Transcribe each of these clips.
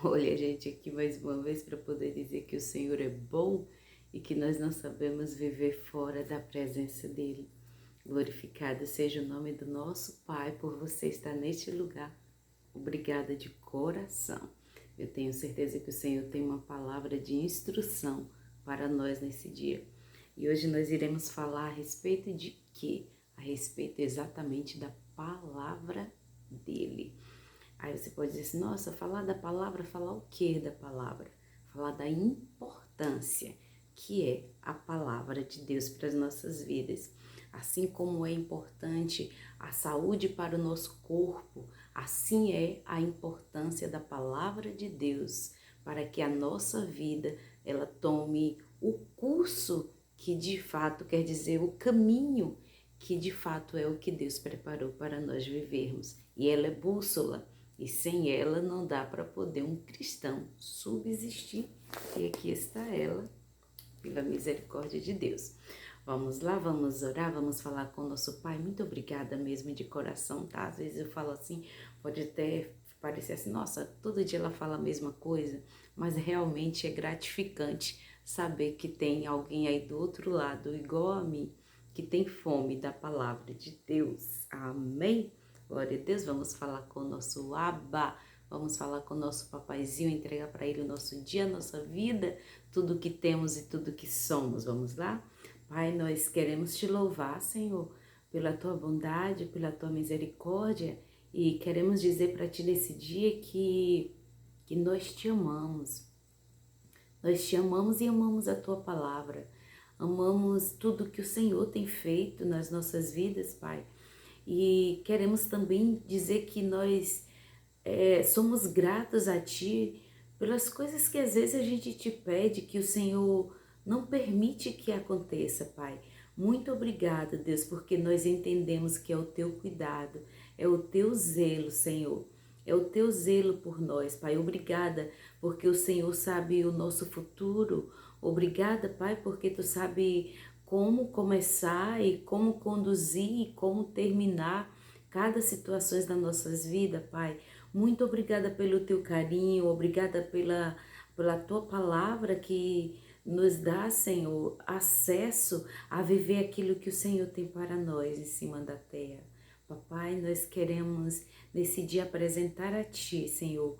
Olha, gente, aqui mais uma vez para poder dizer que o Senhor é bom e que nós não sabemos viver fora da presença dEle. Glorificado seja o nome do nosso Pai por você estar neste lugar. Obrigada de coração. Eu tenho certeza que o Senhor tem uma palavra de instrução para nós nesse dia. E hoje nós iremos falar a respeito de quê? A respeito exatamente da palavra dEle. Aí você pode dizer assim, nossa, falar da palavra, falar o que da palavra? Falar da importância que é a palavra de Deus para as nossas vidas. Assim como é importante a saúde para o nosso corpo, assim é a importância da palavra de Deus para que a nossa vida ela tome o curso que de fato quer dizer o caminho que de fato é o que Deus preparou para nós vivermos. E ela é bússola. E sem ela não dá para poder um cristão subsistir. E aqui está ela, pela misericórdia de Deus. Vamos lá, vamos orar, vamos falar com o nosso Pai. Muito obrigada mesmo de coração, tá? Às vezes eu falo assim, pode até parecer assim, nossa, todo dia ela fala a mesma coisa, mas realmente é gratificante saber que tem alguém aí do outro lado, igual a mim, que tem fome da palavra de Deus. Amém? Glória a Deus, vamos falar com o nosso Abba, vamos falar com o nosso papaizinho, entregar para ele o nosso dia, a nossa vida, tudo que temos e tudo que somos. Vamos lá? Pai, nós queremos te louvar, Senhor, pela tua bondade, pela tua misericórdia e queremos dizer para ti nesse dia que nós te amamos. Nós te amamos e amamos a tua palavra. Amamos tudo que o Senhor tem feito nas nossas vidas, Pai. E queremos também dizer que nós somos gratos a Ti pelas coisas que às vezes a gente te pede, que o Senhor não permite que aconteça, Pai. Muito obrigada, Deus, porque nós entendemos que é o Teu cuidado, é o Teu zelo, Senhor. É o Teu zelo por nós, Pai. Obrigada, porque o Senhor sabe o nosso futuro. Obrigada, Pai, porque Tu sabe como começar e como conduzir e como terminar cada situação das nossas vidas, Pai. Muito obrigada pelo teu carinho, obrigada pela tua palavra que nos dá, Senhor, acesso a viver aquilo que o Senhor tem para nós em cima da terra. Papai, nós queremos nesse dia apresentar a Ti, Senhor,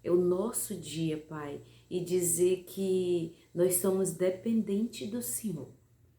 é o nosso dia, Pai, e dizer que nós somos dependentes do Senhor.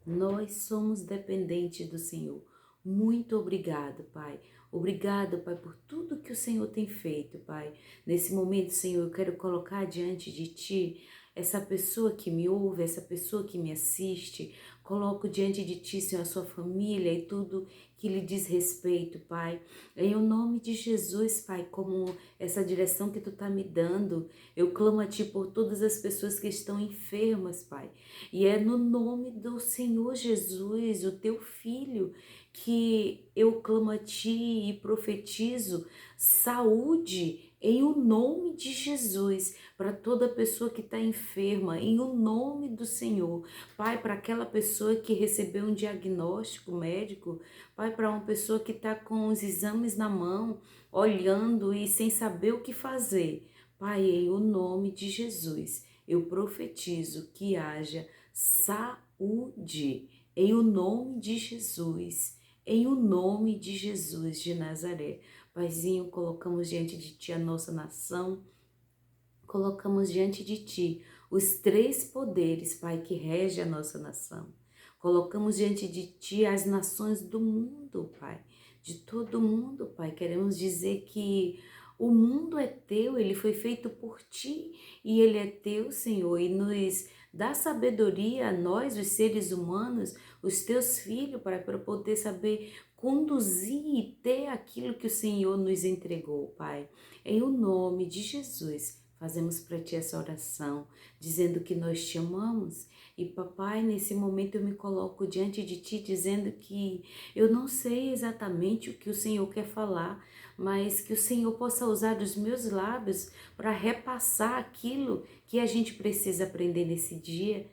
Nós somos dependentes do Senhor. Muito obrigado, Pai. Obrigado, Pai, por tudo que o Senhor tem feito, Pai. Nesse momento, Senhor, eu quero colocar diante de Ti essa pessoa que me ouve, essa pessoa que me assiste. Coloco diante de Ti, Senhor, a sua família e tudo que lhe diz respeito, Pai. Em o nome de Jesus, Pai, como essa direção que Tu está me dando, eu clamo a Ti por todas as pessoas que estão enfermas, Pai. E é no nome do Senhor Jesus, o Teu Filho, que eu clamo a Ti e profetizo saúde em o nome de Jesus, para toda pessoa que está enferma, em o nome do Senhor. Pai, para aquela pessoa que recebeu um diagnóstico médico, Pai, para uma pessoa que está com os exames na mão, olhando e sem saber o que fazer. Pai, em o nome de Jesus, eu profetizo que haja saúde, em o nome de Jesus, em o nome de Jesus de Nazaré. Paizinho, colocamos diante de Ti a nossa nação, colocamos diante de Ti os três poderes, Pai, que rege a nossa nação. Colocamos diante de Ti as nações do mundo, Pai, de todo mundo, Pai. Queremos dizer que o mundo é Teu, ele foi feito por Ti e ele é Teu, Senhor, e nos dá sabedoria a nós, os seres humanos, os Teus filhos, para poder saber conduzir e ter aquilo que o Senhor nos entregou, Pai. Em o nome de Jesus, fazemos para Ti essa oração, dizendo que nós Te amamos. E, Papai, nesse momento eu me coloco diante de Ti, dizendo que eu não sei exatamente o que o Senhor quer falar, mas que o Senhor possa usar os meus lábios para repassar aquilo que a gente precisa aprender nesse dia.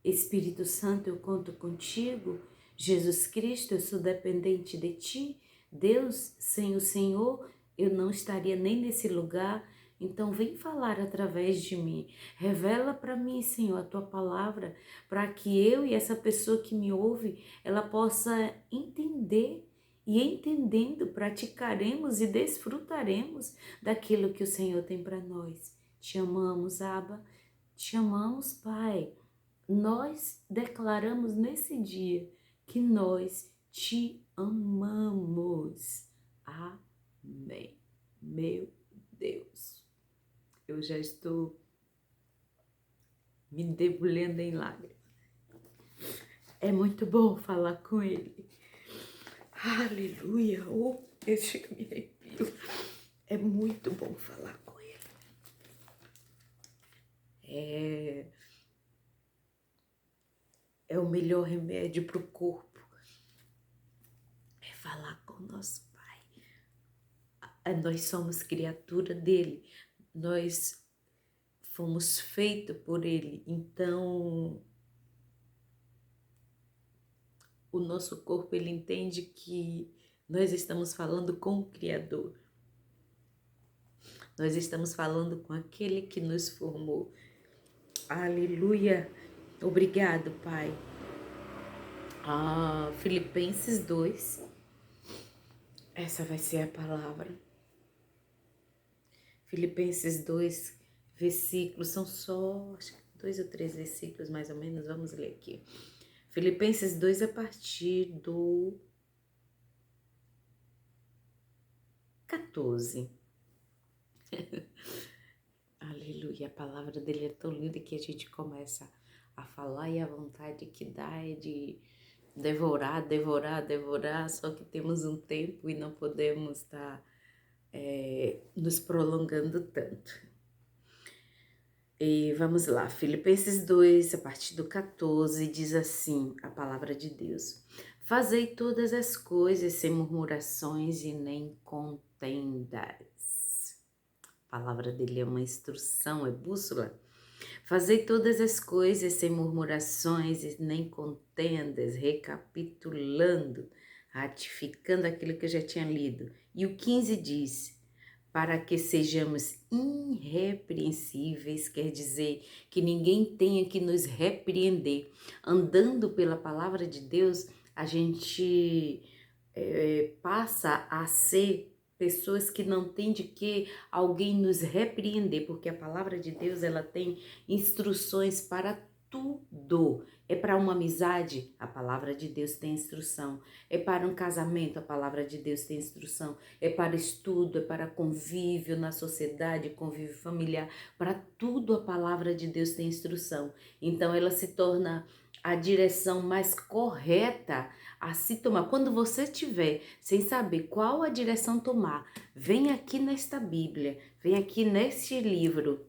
Espírito Santo, eu conto contigo. Jesus Cristo, eu sou dependente de Ti. Deus, sem o Senhor, eu não estaria nem nesse lugar. Então vem falar através de mim. Revela para mim, Senhor, a tua palavra, para que eu e essa pessoa que me ouve, ela possa entender. E entendendo, praticaremos e desfrutaremos daquilo que o Senhor tem para nós. Te amamos, Abba. Te amamos, Pai. Nós declaramos nesse dia que nós te amamos. Amém. Meu Deus, eu já estou me debulhando em lágrimas. É muito bom falar com Ele. Aleluia. Oh, eu chego me arrepio. É muito bom falar com Ele. É o melhor remédio para o corpo. É falar com o nosso Pai. Nós somos criatura dele. Nós fomos feitos por ele. Então, o nosso corpo, ele entende que nós estamos falando com o Criador. Nós estamos falando com aquele que nos formou. Aleluia. Obrigado, Pai. Filipenses 2. Essa vai ser a palavra. Filipenses 2, versículos, são só, acho que 2 ou 3 versículos mais ou menos, vamos ler aqui. Filipenses 2, a partir do 14. Aleluia, a palavra dele é tão linda que a gente começa a falar e a vontade que dá é de devorar, só que temos um tempo e não podemos estar nos prolongando tanto. E vamos lá, Filipenses 2, a partir do 14, diz assim a palavra de Deus: Fazei todas as coisas sem murmurações e nem contendas. A palavra dele é uma instrução, é bússola. Fazei todas as coisas sem murmurações e nem contendas, recapitulando, ratificando aquilo que eu já tinha lido. E o 15 diz: para que sejamos irrepreensíveis, quer dizer que ninguém tenha que nos repreender. Andando pela palavra de Deus, a gente passa a ser pessoas que não tem de que alguém nos repreender, porque a palavra de Deus, ela tem instruções para tudo. É para uma amizade, a palavra de Deus tem instrução. É para um casamento, a palavra de Deus tem instrução. É para estudo, é para convívio na sociedade, convívio familiar. Para tudo a palavra de Deus tem instrução. Então ela se torna a direção mais correta a se tomar. Quando você tiver sem saber qual a direção tomar, vem aqui nesta Bíblia, vem aqui neste livro,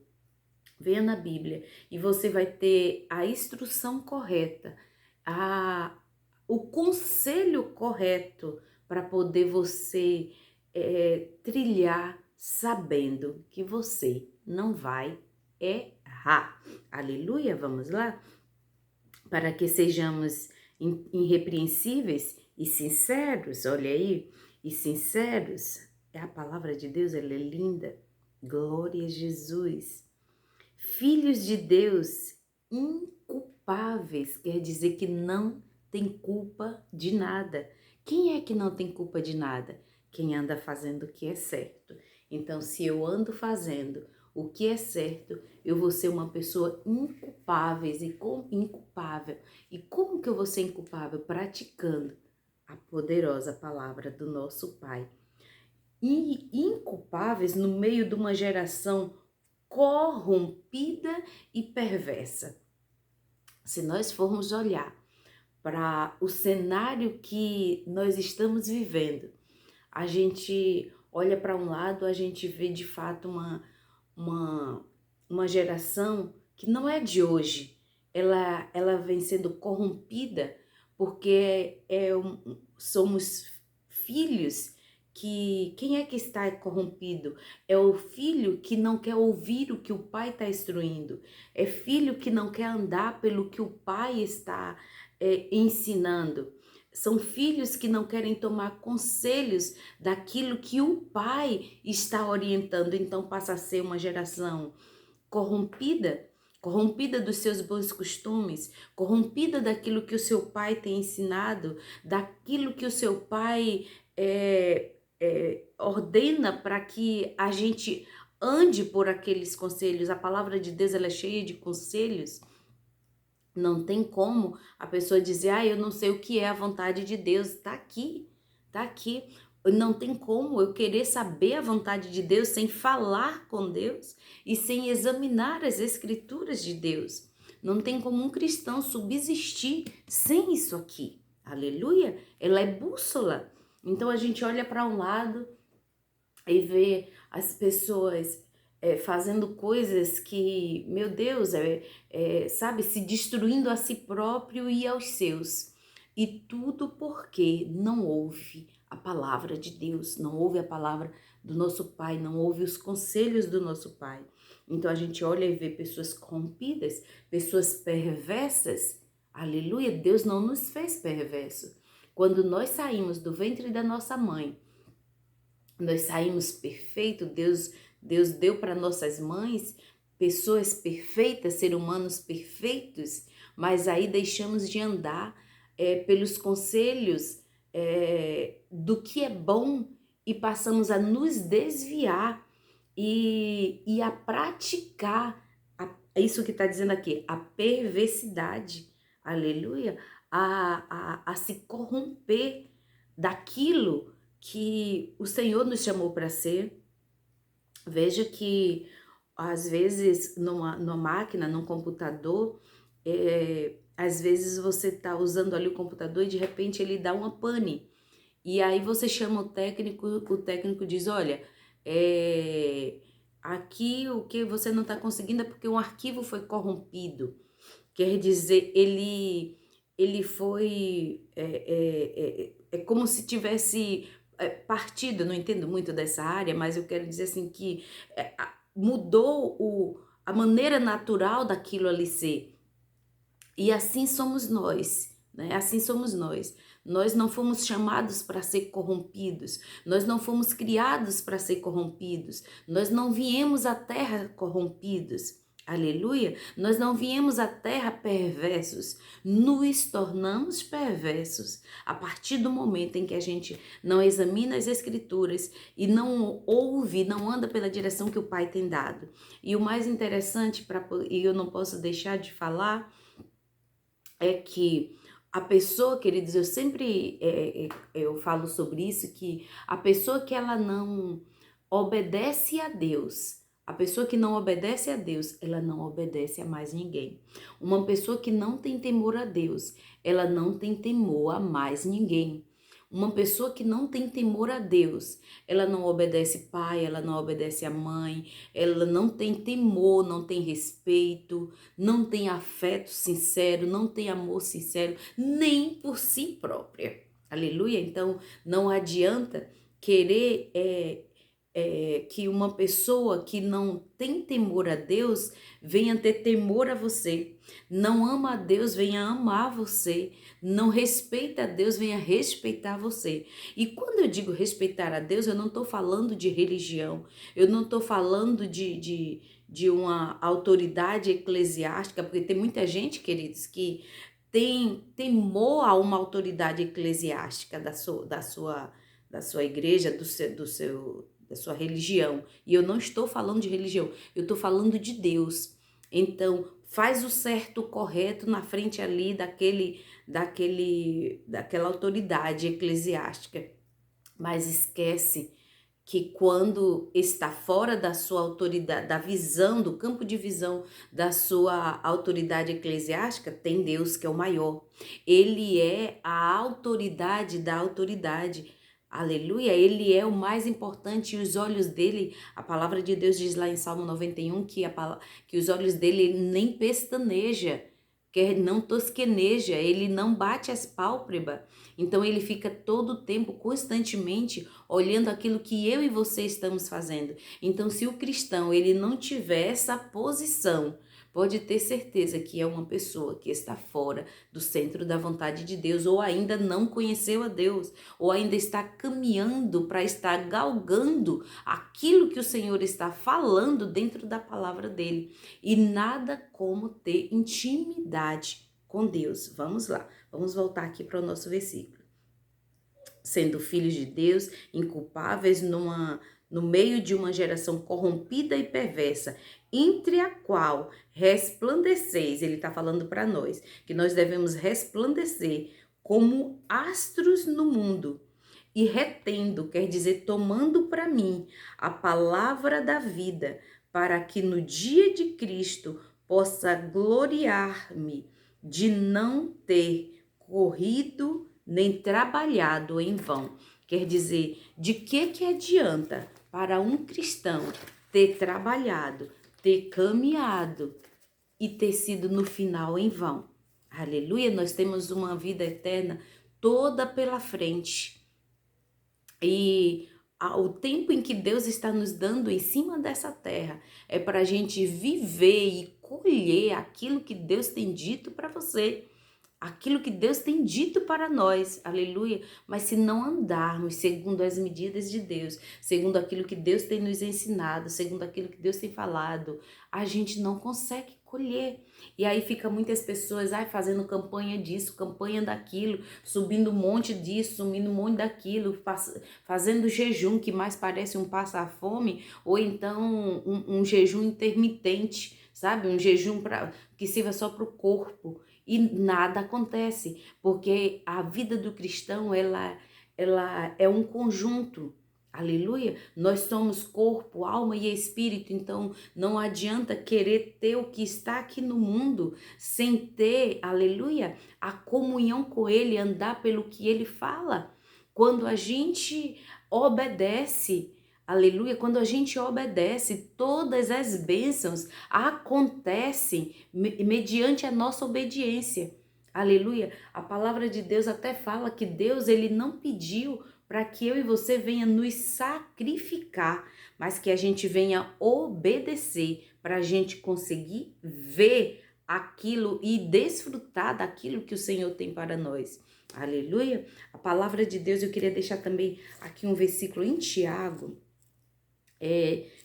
venha na Bíblia e você vai ter a instrução correta, o conselho correto para poder você trilhar sabendo que você não vai errar. Aleluia, vamos lá? Para que sejamos irrepreensíveis e sinceros, olha aí, e sinceros, a palavra de Deus, ela é linda, glória a Jesus. Filhos de Deus, inculpáveis, quer dizer que não tem culpa de nada. Quem é que não tem culpa de nada? Quem anda fazendo o que é certo. Então, se eu ando fazendo o que é certo, eu vou ser uma pessoa inculpável. E como que eu vou ser inculpável? Praticando a poderosa palavra do nosso Pai. E inculpáveis no meio de uma geração corrompida e perversa. Se nós formos olhar para o cenário que nós estamos vivendo, a gente olha para um lado, a gente vê de fato uma geração que não é de hoje. Ela vem sendo corrompida porque somos filhos que... Quem é que está corrompido? É o filho que não quer ouvir o que o pai está instruindo. É filho que não quer andar pelo que o pai está ensinando. São filhos que não querem tomar conselhos daquilo que o pai está orientando. Então passa a ser uma geração corrompida, corrompida dos seus bons costumes, corrompida daquilo que o seu pai tem ensinado, daquilo que o seu pai ordena para que a gente ande por aqueles conselhos. A palavra de Deus, ela é cheia de conselhos. Não tem como a pessoa dizer, eu não sei o que é a vontade de Deus. Está aqui, está aqui. Não tem como eu querer saber a vontade de Deus sem falar com Deus e sem examinar as escrituras de Deus. Não tem como um cristão subsistir sem isso aqui. Aleluia! Ela é bússola. Então a gente olha para um lado e vê as pessoas fazendo coisas que, meu Deus, sabe, se destruindo a si próprio e aos seus. E tudo porque não ouve a palavra de Deus, não ouve a palavra do nosso Pai, não ouve os conselhos do nosso Pai. Então a gente olha e vê pessoas corrompidas, pessoas perversas. Aleluia, Deus não nos fez perverso. Quando nós saímos do ventre da nossa mãe, nós saímos perfeitos, Deus deu para nossas mães pessoas perfeitas, seres humanos perfeitos, mas aí deixamos de andar pelos conselhos do que é bom e passamos a nos desviar e a praticar isso que está dizendo aqui, a perversidade, aleluia, a se corromper daquilo que o Senhor nos chamou para ser. Veja que, às vezes, numa máquina, num computador, às vezes você está usando ali o computador e de repente ele dá uma pane. E aí você chama o técnico diz, olha, aqui o que você não está conseguindo é porque um arquivo foi corrompido. Quer dizer, ele foi, é como se tivesse partido, não entendo muito dessa área, mas eu quero dizer assim que mudou a maneira natural daquilo ali ser. E assim somos nós, né? Assim somos nós. Nós não fomos chamados para ser corrompidos, nós não fomos criados para ser corrompidos, nós não viemos à terra corrompidos. Aleluia! Nós não viemos à terra perversos, nos tornamos perversos a partir do momento em que a gente não examina as escrituras e não ouve, não anda pela direção que o Pai tem dado. E o mais interessante, e eu não posso deixar de falar, é que a pessoa, queridos, eu sempre eu falo sobre isso, que a pessoa que ela não obedece a Deus, a pessoa que não obedece a Deus, ela não obedece a mais ninguém. Uma pessoa que não tem temor a Deus, ela não tem temor a mais ninguém. Uma pessoa que não tem temor a Deus, ela não obedece pai, ela não obedece a mãe, ela não tem temor, não tem respeito, não tem afeto sincero, não tem amor sincero, nem por si própria. Aleluia? Então, não adianta querer que uma pessoa que não tem temor a Deus venha ter temor a você. Não ama a Deus, venha amar você. Não respeita a Deus, venha respeitar você. E quando eu digo respeitar a Deus, eu não estou falando de religião. Eu não estou falando de uma autoridade eclesiástica, porque tem muita gente, queridos, que tem temor a uma autoridade eclesiástica da sua igreja, da sua religião. E eu não estou falando de religião, eu estou falando de Deus. Então, faz o certo, o correto na frente ali daquela autoridade eclesiástica. Mas esquece que quando está fora da sua autoridade, da visão, do campo de visão da sua autoridade eclesiástica, tem Deus que é o maior. Ele é a autoridade da autoridade. Aleluia, ele é o mais importante e os olhos dele, a palavra de Deus diz lá em Salmo 91 que os olhos dele nem pestaneja, que não tosqueneja, ele não bate as pálpebras. Então ele fica todo o tempo, constantemente, olhando aquilo que eu e você estamos fazendo. Então se o cristão ele não tiver essa posição, pode ter certeza que é uma pessoa que está fora do centro da vontade de Deus, ou ainda não conheceu a Deus, ou ainda está caminhando para estar galgando aquilo que o Senhor está falando dentro da palavra dele. E nada como ter intimidade com Deus. Vamos lá, vamos voltar aqui para o nosso versículo. Sendo filhos de Deus, inculpáveis no meio de uma geração corrompida e perversa, entre a qual resplandeceis, ele está falando para nós, que nós devemos resplandecer como astros no mundo, e retendo, quer dizer, tomando para mim a palavra da vida, para que no dia de Cristo possa gloriar-me de não ter corrido nem trabalhado em vão. Quer dizer, de que adianta para um cristão ter trabalhado, ter caminhado e ter sido no final em vão? Aleluia, nós temos uma vida eterna toda pela frente. E o tempo em que Deus está nos dando em cima dessa terra é para a gente viver e colher aquilo que Deus tem dito para você. Aquilo que Deus tem dito para nós, aleluia, mas se não andarmos segundo as medidas de Deus, segundo aquilo que Deus tem nos ensinado, segundo aquilo que Deus tem falado, a gente não consegue colher. E aí fica muitas pessoas fazendo campanha disso, campanha daquilo, subindo um monte disso, subindo um monte daquilo, fazendo jejum que mais parece um passar-fome, ou então um jejum intermitente, sabe? Um jejum que sirva só para o corpo. E nada acontece, porque a vida do cristão, ela é um conjunto, aleluia. Nós somos corpo, alma e espírito, então não adianta querer ter o que está aqui no mundo sem ter, aleluia, a comunhão com ele, andar pelo que ele fala. Quando a gente obedece, aleluia, quando a gente obedece, todas as bênçãos acontecem mediante a nossa obediência. Aleluia. A palavra de Deus até fala que Deus, ele não pediu para que eu e você venha nos sacrificar, mas que a gente venha obedecer para a gente conseguir ver aquilo e desfrutar daquilo que o Senhor tem para nós. Aleluia. A palavra de Deus, eu queria deixar também aqui um versículo em Tiago,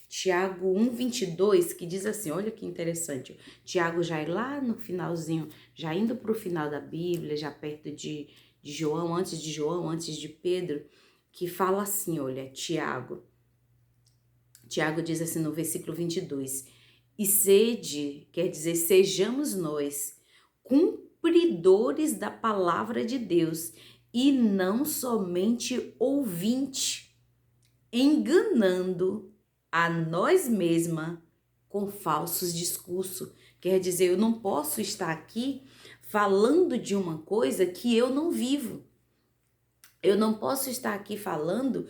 Tiago 1:22, que diz assim, olha que interessante, Tiago já é lá no finalzinho, já indo para o final da Bíblia, já perto de João, antes de Pedro, que fala assim, olha, Tiago diz assim no versículo 22, e sede, quer dizer, sejamos nós cumpridores da palavra de Deus, e não somente ouvinte, enganando a nós mesmas com falsos discursos. Quer dizer, eu não posso estar aqui falando de uma coisa que eu não vivo. Eu não posso estar aqui falando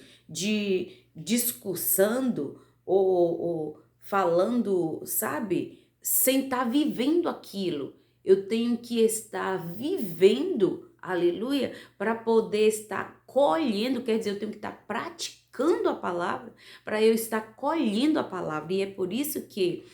discursando ou falando, sabe, sem estar vivendo aquilo. Eu tenho que estar vivendo, aleluia, para poder estar colhendo, quer dizer, eu tenho que estar praticando a palavra para eu estar colhendo a palavra. E é por isso que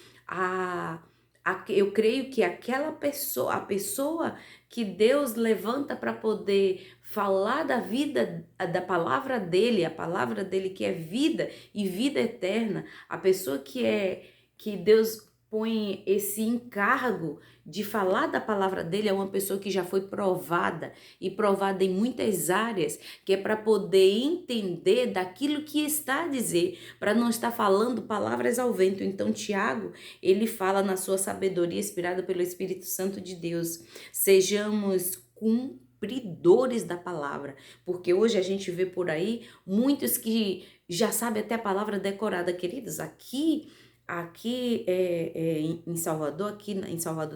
eu creio que aquela pessoa, a pessoa que Deus levanta para poder falar da vida, da palavra dele, a palavra dele que é vida e vida eterna, a pessoa que Deus põe esse encargo de falar da palavra dele é uma pessoa que já foi provada e provada em muitas áreas, que é para poder entender daquilo que está a dizer, para não estar falando palavras ao vento. Então Tiago, ele fala na sua sabedoria inspirada pelo Espírito Santo de Deus, sejamos cumpridores da palavra, porque hoje a gente vê por aí muitos que já sabem até a palavra decorada, queridos. Aqui em Salvador,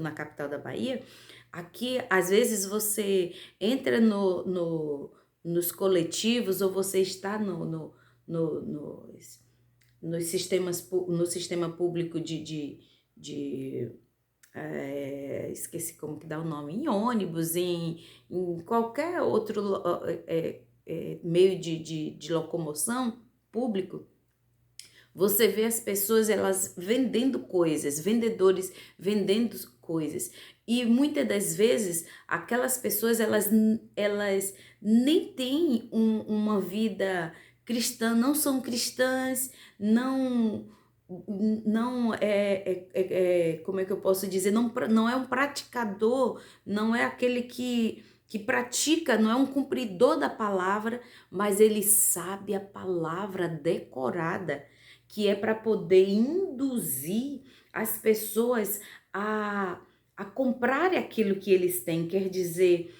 na capital da Bahia, aqui às vezes você entra nos coletivos ou você está no sistema público esqueci como que dá o nome, em ônibus, em qualquer outro meio de locomoção público, Você vê as pessoas, elas vendendo coisas, vendedores vendendo coisas. E muitas das vezes, aquelas pessoas, elas nem têm uma vida cristã, não são cristãs, não como é que eu posso dizer, não é um praticador, não é aquele que pratica, não é um cumpridor da palavra, mas ele sabe a palavra decorada, que é para poder induzir as pessoas a comprarem aquilo que eles têm. Quer dizer,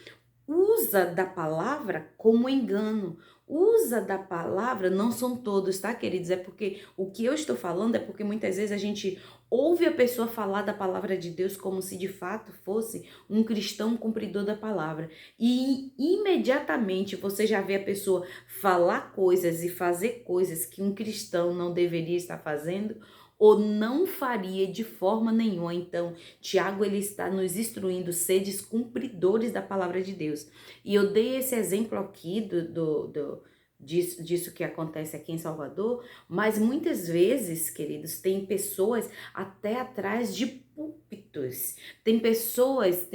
usa da palavra como engano. Usa da palavra, não são todos, tá, queridos? É porque o que eu estou falando é porque muitas vezes a gente ouve a pessoa falar da palavra de Deus como se de fato fosse um cristão cumpridor da palavra. E imediatamente você já vê a pessoa falar coisas e fazer coisas que um cristão não deveria estar fazendo ou não faria de forma nenhuma. Então, Tiago, ele está nos instruindo, sedes cumpridores da palavra de Deus. E eu dei esse exemplo aqui disso que acontece aqui em Salvador, mas muitas vezes, queridos, tem pessoas até atrás de púlpitos. Tem pessoas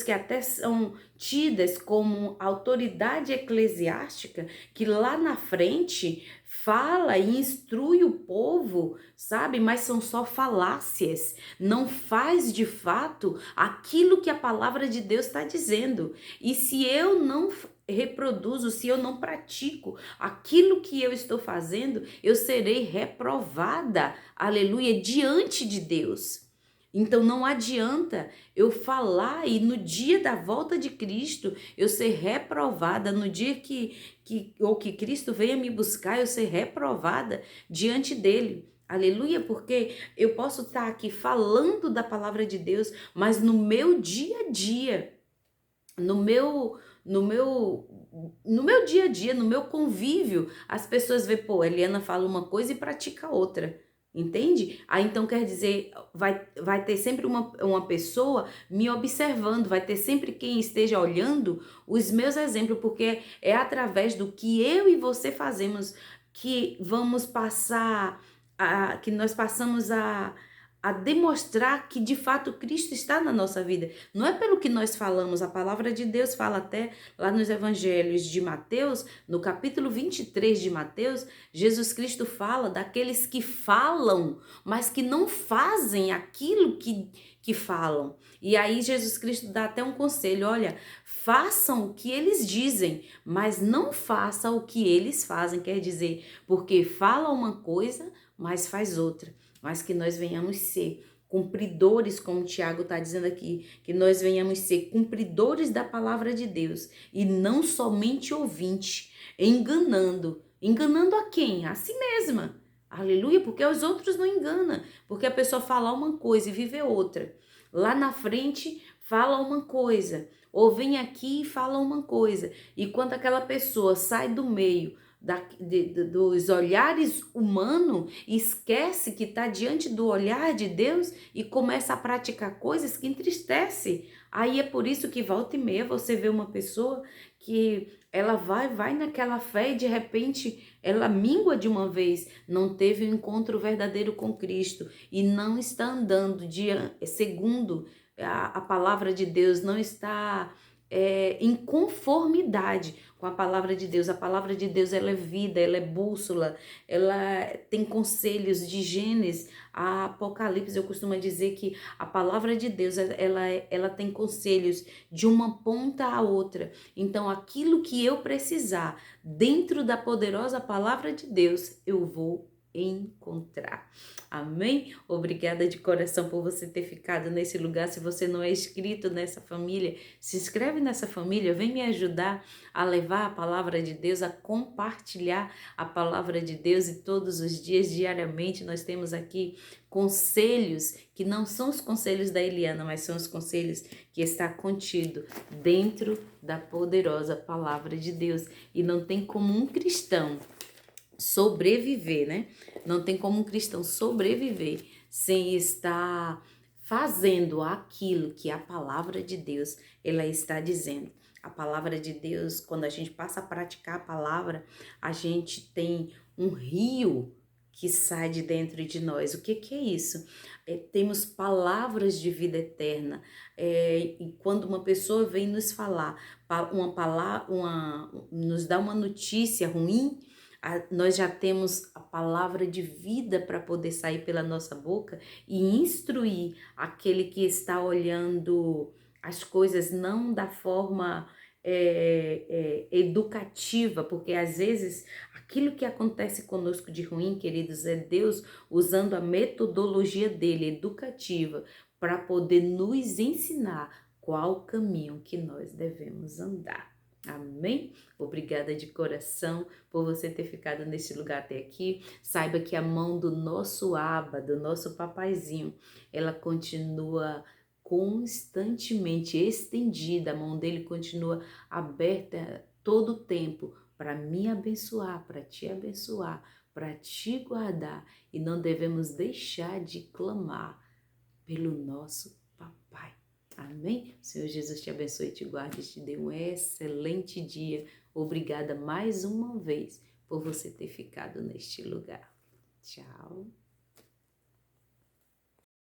que até são tidas como autoridade eclesiástica, que lá na frente fala e instrui o povo, sabe? Mas são só falácias. Não faz de fato aquilo que a palavra de Deus está dizendo. E se eu não reproduzo, se eu não pratico aquilo que eu estou fazendo, eu serei reprovada, aleluia, diante de Deus. Então não adianta eu falar e no dia da volta de Cristo eu ser reprovada, no dia que Cristo venha me buscar, eu ser reprovada diante dele. Aleluia, porque eu posso estar aqui falando da palavra de Deus, mas no meu dia a dia, no meu dia a dia, no meu convívio, as pessoas veem, pô, a Eliana fala uma coisa e pratica outra. Entende? Aí então quer dizer, vai ter sempre uma pessoa me observando, vai ter sempre quem esteja olhando os meus exemplos, porque é através do que eu e você fazemos que vamos passar, que nós passamos a demonstrar que de fato Cristo está na nossa vida. Não é pelo que nós falamos, a palavra de Deus fala até lá nos evangelhos de Mateus, no capítulo 23 de Mateus, Jesus Cristo fala daqueles que falam, mas que não fazem aquilo que falam. E aí Jesus Cristo dá até um conselho, olha, façam o que eles dizem, mas não façam o que eles fazem, quer dizer, porque fala uma coisa, mas faz outra. Mas que nós venhamos ser cumpridores, como o Tiago está dizendo aqui, que nós venhamos ser cumpridores da palavra de Deus e não somente ouvinte, enganando a quem? A si mesma. Aleluia, porque os outros não enganam, porque a pessoa fala uma coisa e vive outra. Lá na frente fala uma coisa, ou vem aqui e fala uma coisa, e quando aquela pessoa sai do meio dos olhares humanos, esquece que está diante do olhar de Deus e começa a praticar coisas que entristecem. Aí é por isso que volta e meia você vê uma pessoa que ela vai naquela fé e de repente ela mingua de uma vez, não teve um encontro verdadeiro com Cristo e não está andando segundo a palavra de Deus, não está em conformidade com a palavra de Deus. A palavra de Deus, ela é vida, ela é bússola, ela tem conselhos de Gênesis a Apocalipse. Eu costumo dizer que a palavra de Deus, ela tem conselhos de uma ponta a outra. Então, aquilo que eu precisar dentro da poderosa palavra de Deus, eu vou encontrar. Amém? Obrigada de coração por você ter ficado nesse lugar. Se você não é inscrito nessa família, se inscreve nessa família, vem me ajudar a levar a palavra de Deus, a compartilhar a palavra de Deus, e todos os dias, diariamente, nós temos aqui conselhos que não são os conselhos da Eliana, mas são os conselhos que está contido dentro da poderosa palavra de Deus. E não tem como um cristão sobreviver, né? Não tem como um cristão sobreviver sem estar fazendo aquilo que a palavra de Deus ela está dizendo. A palavra de Deus, quando a gente passa a praticar a palavra, a gente tem um rio que sai de dentro de nós. O que é isso? Temos palavras de vida eterna. E quando uma pessoa vem nos falar uma palavra, nos dá uma notícia ruim, nós já temos a palavra de vida para poder sair pela nossa boca e instruir aquele que está olhando as coisas não da forma educativa, porque às vezes aquilo que acontece conosco de ruim, queridos, é Deus usando a metodologia dele, educativa, para poder nos ensinar qual caminho que nós devemos andar. Amém? Obrigada de coração por você ter ficado nesse lugar até aqui. Saiba que a mão do nosso Abba, do nosso papaizinho, ela continua constantemente estendida, a mão dele continua aberta todo o tempo para me abençoar, para te abençoar, para te guardar, e não devemos deixar de clamar pelo nosso papai. Amém? O Senhor Jesus te abençoe, te guarde e te dê um excelente dia. Obrigada mais uma vez por você ter ficado neste lugar. Tchau.